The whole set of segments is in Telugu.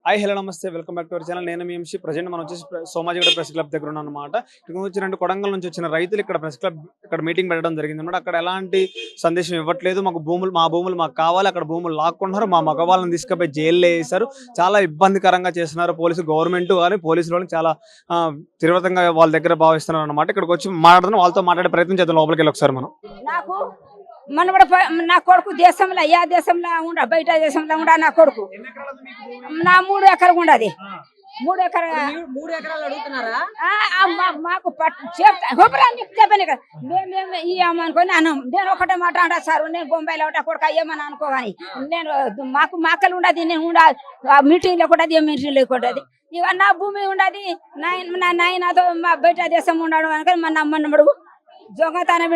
హాయ్ హలో నమస్తే welcome back to our channel. నేను మీ ఎంసీ ప్రజెంట్ మనం వచ్చేసి సోమాజిగూడ ప్రెస్ క్లబ్ దగ్గర ఉన్నాం అనమాట. ఇక్కడ నుంచి రెండు కొడంగల్ నుంచి వచ్చిన రైతులు ఇక్కడ ప్రెస్ క్లబ్ ఇక్కడ మీటింగ్ పెట్టడం జరిగింది అనమాట. అక్కడ ఎలాంటి సందేశం ఇవ్వట్లేదు, మాకు మా భూములు మాకు కావాలి, అక్కడ భూములు లాక్కుంటున్నారు, మా మగవాళ్ళని తీసుకుపోయి జైల్లో వేశారు, చాలా ఇబ్బందికరంగా చేస్తున్నారు గవర్నమెంట్ కానీ పోలీసులు చాలా తీవ్రంగా వాళ్ళ దగ్గర భావిస్తున్నారు అనమాట. ఇక్కడికి వచ్చి వాళ్ళతో మాట్లాడే ప్రయత్నం చేద్దాం. లోపలికి వెళ్ళి ఒకసారి మనం. మనవడ నా కొడుకు దేశంలో యా దేశంలో ఉండ బయట దేశంలో ఉండ నా కొడుకు నా 3 ఎకరాలు ఉండదు. 3 ఎకరాలు అడుగుతున్నారా? మాకు చెప్పాను కదా మేము ఇవ్వమనుకొని అన్నాం. నేను ఒకటే మాట అంటా సార్, నేను బొంబాయిలో ఒకటి కొడుకు అయ్యమని అనుకోగాని నేను మాకు మాకలు ఉండదు, నేను ఉండాలి మీటింగ్లో కూడా మీటింగ్లో కూడా ఇక నా భూమి ఉండదు, నా నాయనతో మా బయట దేశం ఉండడు అనుకొని మన అమ్మన్నప్పుడు దొంగతనం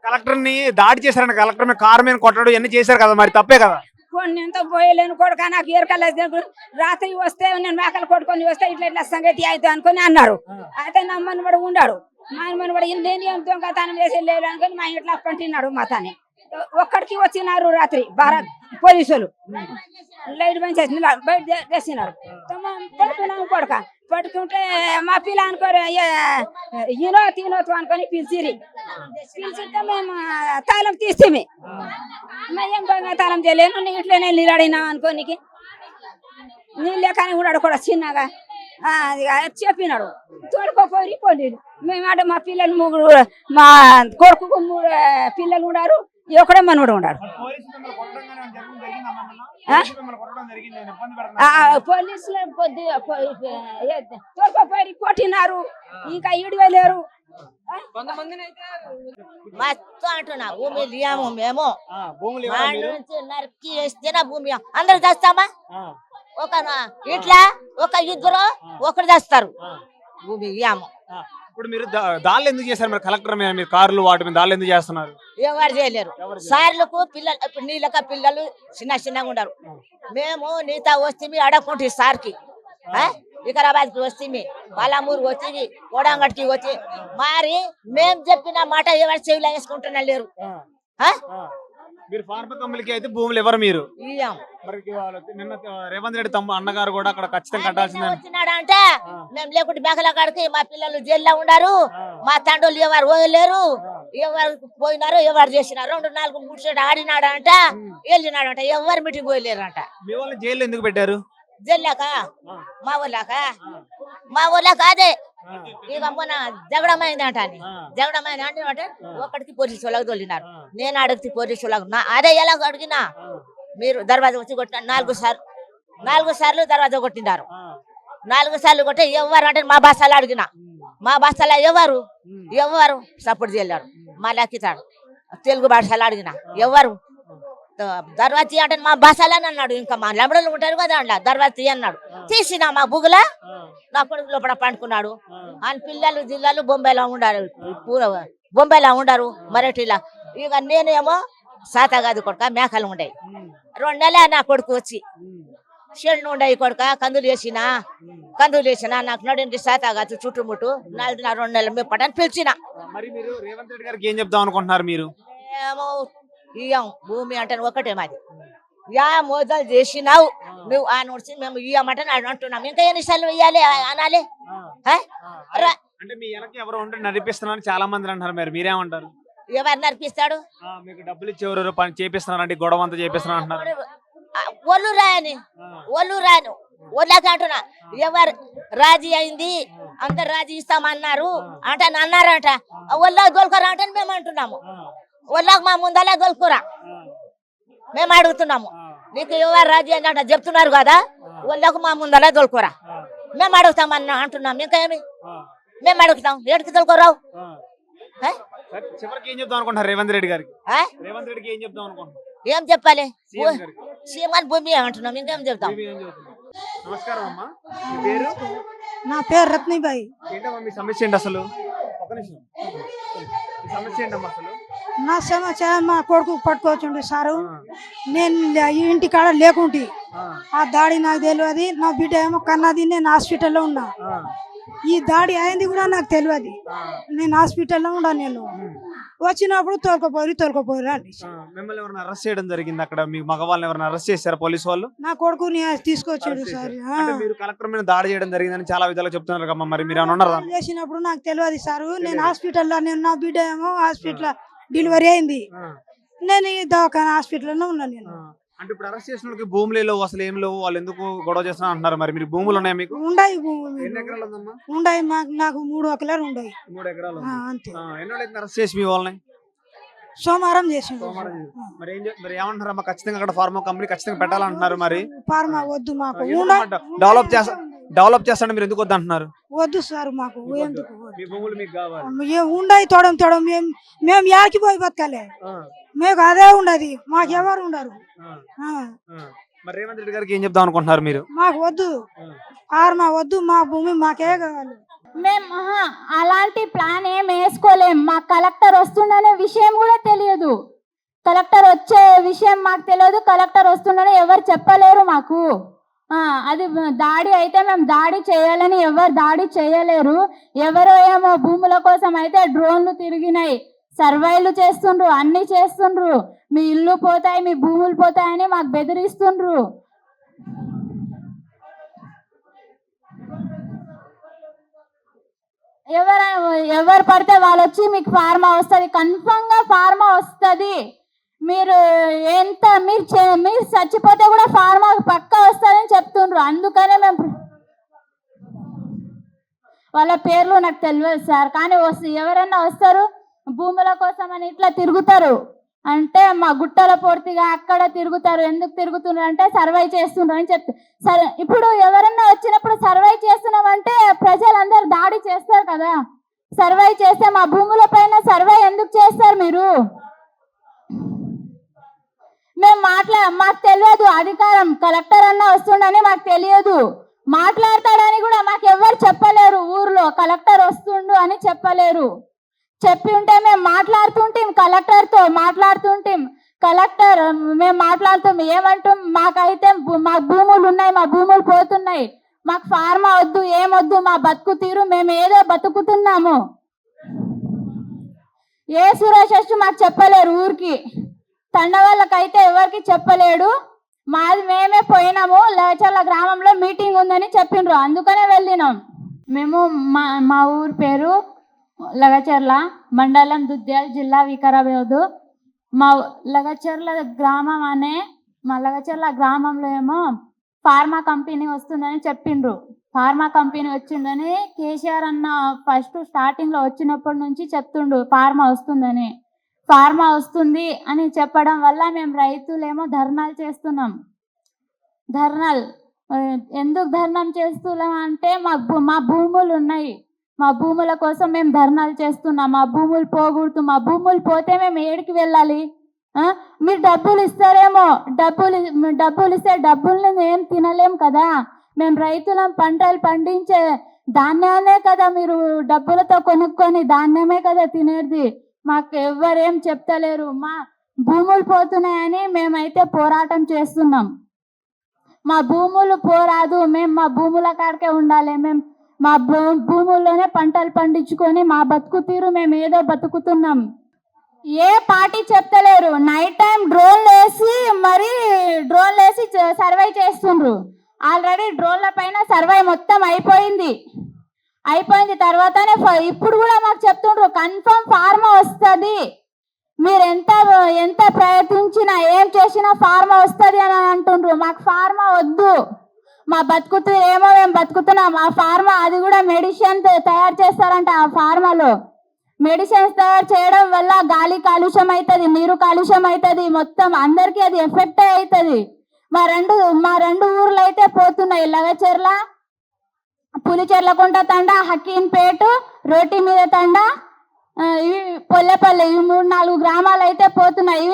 కలెక్టర్ ని దాడి చేశారంట. కలెక్టర్ మీద కారు మీద కొట్టడం ఇవన్నీ చేశారు కదా, మరి తప్పే కదా. నేనుతో పోయలేను కొడుక, నాకు ఏరకలేదు, రాత్రి వస్తే నేను మేకలు కొట్టుకొని వస్తే ఇట్లా ఇట్లా సంగతి అయితే అనుకుని అన్నారు. అయితే నమ్మని వాడు ఉన్నాడు, మా అమ్మని వాడు నేను ఏం దొంగతనం చేసి లేదు అనుకుని మా ఇంట్లో పంటున్నాడు. మాతాని ఒక్కడికి వచ్చినారు రాత్రి భారత్ పోలీసులు లైట్ బంద్ చేసి బయట చేసినారు. పడుకున్నాము కొడుక, పడుకుంటే మా పిల్ల అనుకోరు తినోతు అనుకొని పిలిచితే మేము తాళం తీస్తే మేం దొంగ తాళం చేయలేను, నీ ఇంట్లోనే నీళ్ళడినా అనుకోనికి నీళ్ళే కానీ ఉన్నాడు కూడా చిన్నగా చెప్పినాడు. తోడుకోపోయి పోలేదు మేము అంటే మా పిల్లలు 3 మా కొడుకు 3 పిల్లలు ఉన్నారు, ఒకడే మనోడు ఉన్నాడు. పోలీసులు తోడుకోపోయి కొట్టినారు, ఇంకా ఈడలేరు. మస్తు అంటున్నా భూమి లియాము మేము నుంచి నరికి వేస్తేనా భూమి అందరు చేస్తామా? ఒక ఇట్లా ఒక ఇద్దరు ఒకరు చేస్తారు భూమి ఇయ్యాము. ఇప్పుడు మీరు దాళ్ళు ఎందుకు చేస్తారు మరి? కలెక్టర్ మీద మీరు కార్లు వాటి మీద దాళ్ళు ఎందుకు చేస్తున్నారు? ఎవరు చేయలేరు సార్లకు పిల్లలు. ఇప్పుడు నీళ్ళక పిల్లలు చిన్నగా ఉండరు. మేము నీతా వస్తే అడగకుంటే సార్కి వికారాబాద్కి వస్తే పాలమూరు వచ్చి కోడంగడికి వచ్చి మరి మేము చెప్పిన మాట ఎవరు చెవిలో వేసుకుంటున్నా లేరు. మీరు ఫార్మా కంపెనీకి అయితే భూములు ఎవరు మీరు? మరి నిన్న రేవంత్ రెడ్డి అన్నగారు కూడా అక్కడ ఖచ్చితంగా కట్టాల్సిందే వచ్చినాడు అంటే మేము లేకుంటే బేకల కాడికి మా పిల్లలు జైల్లో ఉన్నారు, మా తండ్రులు ఎవరు పోయలేరు, ఎవరు పోయినారు ఎవరు చేసినారు. 2 4 3 ఆడినాడు అంట, వెళ్ళినాడు అంట, ఎవరు మీటింగ్ పోయలేరు అంట. మీ వాళ్ళు జైల్లో ఎందుకు పెట్టారు? జైల్లాక మా ఊళ్ళక అదే ఇక మొన్న జగడమైంది అంట అని జగడమైంది అంటే ఒకటికి పోలీసు వాళ్ళకి తోలినారు. నేను అడిగితే పోలీసు వాళ్ళకు అదే ఎలా అడిగినా మీరు దర్వాజా వచ్చి కొట్టిన 4 సార్లు దర్వాజా కొట్టినారు. 4 సార్లు కొట్టి ఎవరు అంటే మా బస్సాలు అడిగిన మా బస్సాలో ఎవరు సపోర్ట్ చేయలేరు. మళ్ళీ తెలుగు భాషలో అడిగిన ఎవరు దర్వాజీ అంటే మా బస్సాలని అన్నాడు. ఇంకా మా లెంబడలు ఉంటారు కదా అంట, దర్వాజీ అన్నాడు. తీసిన మా బుగుల నా కొడుకు లోపల పండుకున్నాడు. ఆయన పిల్లలు జిల్లాలు బొంబాయిలో ఉండరు మరటిలా. ఇక నేనేమో సాతగాది కొడుక మేకలు ఉండాయి. 2 నెలలు నా కొడుకు వచ్చి షెడ్లు ఉండయి కొడుక, కందులు వేసిన నాకు నడికి సాతగాది చుట్టుముట్టు 2 నెలలు మేము పట్టని పిలిచిన. మరి మీరు రేవంత్ రెడ్డి గారికి ఏం చెప్దాం అనుకుంటున్నారు? మీరు ఏమో ఇయ్యం భూమి అంటే ఒకటే మాది, యా మోదలు చేసినావు నువ్వు ఆ నోడ్చి మేము ఇయ్యమంటే అంటున్నాం. ఇంకా ఎన్నిసార్లు ఇయ్యాలి అనాలి? అంటే మీ వెనక ఎవరు ఉంటే నడిపిస్తున్నారు చాలా మంది అంటారు, మరి మీరేమంటారు? ఎవరు నడిపిస్తాడు? మీకు డబ్బులు ఇచ్చేవారు పని చేపిస్తున్నారంటే గొడవ అంతా చేపిస్తున్నారు అంటున్నారు. ఒళ్ళు రాను ఒళ్ళకి అంటున్నా. ఎవరు రాజీ అయింది అంత రాజీ ఇస్తామన్నారు అంటే అన్నారంట, ఒళ్ళకి దొలకరా అంటే మేము అంటున్నాము. ఒళ్ళకి మా ముందలా దొలకురా మేము అడుగుతున్నాము. నీకు ఎవరు రాజీ అని చెప్తున్నారు కదా, ఒళ్ళకు మా ముందలా దొలకురా మేము అడుగుతామన్నా అంటున్నాం. ఇంకా ఏమి మేము అడుగుతాం, ఏడికి దొలకరావు? చివరికి ఏం చెప్తాం అనుకుంటున్నారు రేవంత్ రెడ్డి గారికి? రేవంత్ రెడ్డికి ఏం చెప్తాం అనుకుంటున్నారు? ఏం చెప్పాలి? సీమన్ భూమి అంటున్నాం, ఇంకేం చెప్తాం. నమస్కారం అమ్మా, మీ పేరు? నా పేరు రత్నిబాయి. ఏంటమ్మా మీ సమస్య ఏంటి అసలు? సమస్య ఏంటమ్మా అసలు? నా సమస్య మా కొడుకు పట్టుకోవచ్చుండి సారు. నేను ఇంటి కాడ లేకుంటే ఆ దాడి నాకు తెలియదు. నా బిడ్డ ఏమో కన్నది, నేను హాస్పిటల్లో ఉన్నా. ఈ దాడి అయింది కూడా నాకు తెలియదు, నేను హాస్పిటల్లో ఉన్నా. నేను వచ్చినప్పుడు తోలుకోపోరు అని మిమ్మల్ని ఎవరైనా అరెస్ట్ చేయడం జరిగింది అక్కడ? మీ మగవాళ్ళని ఎవరైనా అరెస్ట్ చేశారా పోలీసు వాళ్ళు? నా కొడుకుని తీసుకొచ్చాడు Arrest సార్ చేశారు. అంటే మీరు కలెక్టర్ మీద దాడి చేయడం జరిగిందని చాలా విధాలుగా చెప్తున్నారు కమ్మా, మరి మీరు ఏమైనా ఉన్నారా? చేసినప్పుడు నాకు తెలియదు సారు. నేను తెలియదు. హాస్పిటల్లో నా బిడ్డ ఏమో హాస్పిటల్ డెలివరీ అయింది. నేను ఈ దవాఖాన హాస్పిటల్లో ఉన్నాను నేను. అంటే ఇప్పుడు అరెస్ట్ చేసిన వాళ్ళకి భూములు లేవు, అసలు ఏం లేవు, వాళ్ళు ఎందుకు గొడవ చేస్తున్నా అంటున్నారు. మరి మీరు భూములు ఉన్నాయా మీకు? ఉండయి ఎన్ని ఎకరాలు ఉందమ్మా? ఉండయి నాకు 3 ఎకరాలు ఉండయి. 3 ఎకరాలు అంతే. ఎన్నో అరెస్ట్ చేసి మీ వాళ్ళని సోమవారం చేసిండు. సోమవారం మరి మరి ఏమంటారమ్మా? ఖచ్చితంగా అక్కడ ఫార్మా కంపెనీ ఖచ్చితంగా పెట్టాలంటున్నారు. మరి ఫార్మా వద్దు మాకు. డెవలప్ చేస్తాను మీరు ఎందుకు వద్దు అంటున్నారు? వద్దు సార్ మాకు ఎందుకు మీ భూములు మీకు కావాలి. ఉండయి తోడం మేము యాడికి పోయి బతకాలి. మీకు అదే ఉండదు, మాకు ఎవరు ఉండరు. మరి రేవంత్ రెడ్డి గారికి ఏం చెప్దాం అనుకుంటున్నారు మీరు? మాకు వద్దు ఫార్మా వద్దు, మా భూమి మాకే కావాలి. మేము అలాంటి ప్లాన్ ఏం వేసుకోలేం. మా కలెక్టర్ వస్తుండనే విషయం కూడా తెలియదు. కలెక్టర్ వచ్చే విషయం మాకు తెలియదు. కలెక్టర్ వస్తుండనే ఎవరు చెప్పలేరు మాకు. అది దాడి అయితే మేము దాడి చేయాలని ఎవరు దాడి చేయలేరు. ఎవరో ఏమో భూముల కోసం అయితే డ్రోన్లు తిరిగినాయి, సర్వైలు చేస్తుండ్రు, అన్ని చేస్తుండ్రు. మీ ఇల్లు పోతాయి, మీ భూములు పోతాయని మాకు బెదిరిస్తుండ్రు. ఎవరు పడితే వాళ్ళు వచ్చి మీకు ఫార్మా వస్తుంది, కన్ఫర్మ్ గా ఫార్మా వస్తుంది. మీరు మీరు చచ్చిపోతే కూడా ఫార్మా పక్కా వస్తుందని చెప్తుండ్రు. అందుకనే మేము వాళ్ళ పేర్లు నాకు తెలియదు సార్, కానీ ఎవరైనా వస్తారు భూముల కోసం అని ఇట్లా తిరుగుతారు. అంటే మా గుట్టల పూర్తిగా అక్కడ తిరుగుతారు. ఎందుకు తిరుగుతున్నారు అంటే సర్వై చేస్తున్నారు అని చెప్తారు. సరే, ఇప్పుడు ఎవరన్నా వచ్చినప్పుడు సర్వై చేస్తున్నామంటే ప్రజలందరూ దాడి చేస్తారు కదా. సర్వై చేస్తే మా భూముల పైన సర్వై ఎందుకు చేస్తారు మీరు? మేము మాకు తెలియదు అధికారం. కలెక్టర్ అన్న వస్తుండని మాకు తెలియదు. మాట్లాడతాడని కూడా మాకు ఎవరు చెప్పలేరు. ఊర్లో కలెక్టర్ వస్తుండు అని చెప్పలేరు. చెప్పి ఉంటే మేము మాట్లాడుతుంటాం, కలెక్టర్తో మాట్లాడుతుంటాం. కలెక్టర్ మేము మాట్లాడుతాం, ఏమంటాం, మాకైతే మా భూములు ఉన్నాయి, మా భూములు పోతున్నాయి, మాకు ఫార్మా వద్దు, ఏమొద్దు, మా బతుకు తీరు మేము ఏదో బతుకుతున్నాము. ఏ సురేష్ మాకు చెప్పలేరు. ఊరికి తండ వాళ్ళకైతే ఎవరికి చెప్పలేడు. మాది మేమే పోయినాము. లగచర్ల గ్రామంలో మీటింగ్ ఉందని చెప్పిండ్రు, అందుకనే వెళ్ళినాం మేము. మా ఊరి పేరు లగచర్ల, మండలం దుద్యాల, జిల్లా వికారాబాద్. మా లగచర్ల గ్రామం మా లగచర్ల గ్రామంలో ఏమో ఫార్మా కంపెనీ వస్తుందని చెప్పిండ్రు. ఫార్మా కంపెనీ వచ్చిందని కేసీఆర్ అన్న ఫస్ట్ స్టార్టింగ్లో వచ్చినప్పటి నుంచి చెప్తుండు ఫార్మా వస్తుందని. ఫార్మా వస్తుంది అని చెప్పడం వల్ల మేము రైతులేమో ధర్నాలు చేస్తున్నాం. ఎందుకు ధర్నాలు చేస్తున్నాం అంటే మా భూములు ఉన్నాయి, మా భూముల కోసం మేము ధర్నాలు చేస్తున్నాం. మా భూములు పోకూడదు. మా భూములు పోతే మేము ఏడికి వెళ్ళాలి? మీరు డబ్బులు ఇస్తారేమో, డబ్బులు ఇస్తే డబ్బుల్ని ఏం తినలేం కదా. మేము రైతులం, పంటలు పండించే ధాన్యాన్నే కదా మీరు డబ్బులతో కొనుక్కొని ధాన్యమే కదా తినేది. మాకు ఎవరేం చెప్తలేరు. మా భూములు పోతున్నాయని మేమైతే పోరాటం చేస్తున్నాం. మా భూములు పోరాదు, మేము మా భూముల కాడికే ఉండాలి. మేము మా భూముల్లోనే పంటలు పండించుకొని మా బతుకు తీరు మేము ఏదో బతుకుతున్నాం. ఏ పార్టీ చెప్తలేరు. నైట్ టైం డ్రోన్లు వేసి సర్వే చేస్తుండ్రు. ఆల్రెడీ డ్రోన్ల పైన సర్వే మొత్తం అయిపోయింది తర్వాతనే ఇప్పుడు కూడా మాకు చెప్తుండ్రు కన్ఫర్మ్ ఫార్మా వస్తుంది. మీరు ఎంత ప్రయత్నించినా ఏం చేసినా ఫార్మా వస్తుంది అని అంటుండ్రు. మాకు ఫార్మా వద్దు. మా బతుకుతూ ఏమో మేము బతుకుతున్నాం. ఆ ఫార్మా అది కూడా మెడిసిన్ తయారు చేస్తారంట. ఆ ఫార్మాలో మెడిసిన్స్ తయారు చేయడం వల్ల గాలి కాలుష్యం అవుతుంది, నీరు కాలుష్యం అవుతుంది, మొత్తం అందరికీ అది ఎఫెక్ట్ అవుతుంది. మా రెండు ఊర్లు అయితే పోతున్నాయి, లగచర్ల, పులిచెర్లకుంట తండ, హకీంపేట, రోటి మీద తండ, ఇవి పొల్లెపల్లి, ఇవి 3-4 గ్రామాలు అయితే పోతున్నాయి.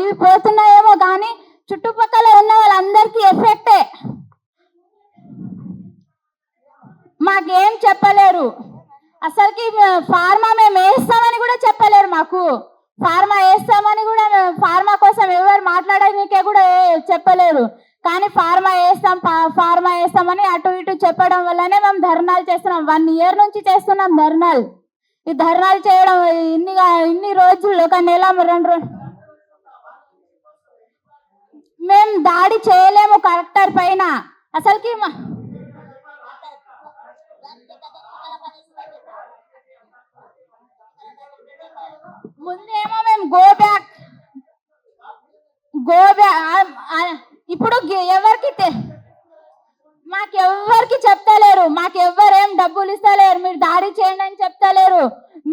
ఇవి పోతున్నాయేమో కానీ చుట్టుపక్కల ఉన్న వాళ్ళందరికీ ఎఫెక్టే. మాకేం చెప్పలేరు. అసలుకి ఫార్మా మేము వేస్తామని కూడా చెప్పలేరు. మాకు ఫార్మా వేస్తామని కూడా, ఫార్మా కోసం ఎవరు మాట్లాడడానికే కూడా చెప్పలేరు. కానీ ఫార్మా వేస్తామని అటు ఇటు చెప్పడం వల్లనే మేము ధర్నాలు చేస్తున్నాం. 1 year నుంచి చేస్తున్నాం ధర్నాలు. ఈ ధర్నాలు చేయడం ఇన్ని రోజులు ఒక నెల 2 రోజులు మేము దాడి చేయలేము కలెక్టర్ పైన. అసలుకి ముందేమో మేము గో బ్యాక్ ఇప్పుడు మాకెవ్వరికి చెప్తలేరు, మాకెవ్వరేం డబ్బులు ఇస్తలేరు, మీరు దాడి చేయండి అని చెప్తలేరు,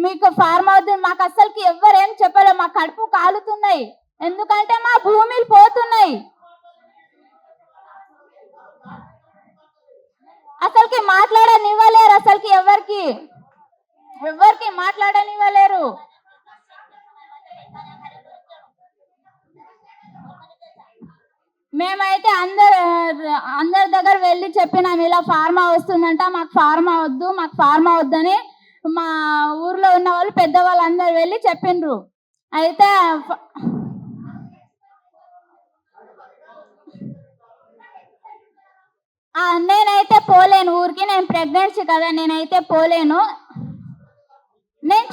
మీకు ఫార్మ్ అవుతుంది, మాకు అసలుకి ఎవ్వరేం చెప్పలేరు. మా కడుపు కాలుతున్నాయి, ఎందుకంటే మా భూమిలు పోతున్నాయి. అసలుకి మాట్లాడనివ్వలేరు, అసలుకి ఎవరికి మాట్లాడనివ్వలేరు. మేమైతే అందరి దగ్గర వెళ్ళి చెప్పినాం, ఇలా ఫార్మా వస్తుందంట, మాకు ఫార్మా వద్దని మా ఊర్లో ఉన్న వాళ్ళు పెద్దవాళ్ళు అందరు వెళ్ళి చెప్పిండ్రు. అయితే నేనైతే పోలేను ఊరికి, నేను ప్రెగ్నెన్సీ కదా, నేనైతే పోలేను. నేను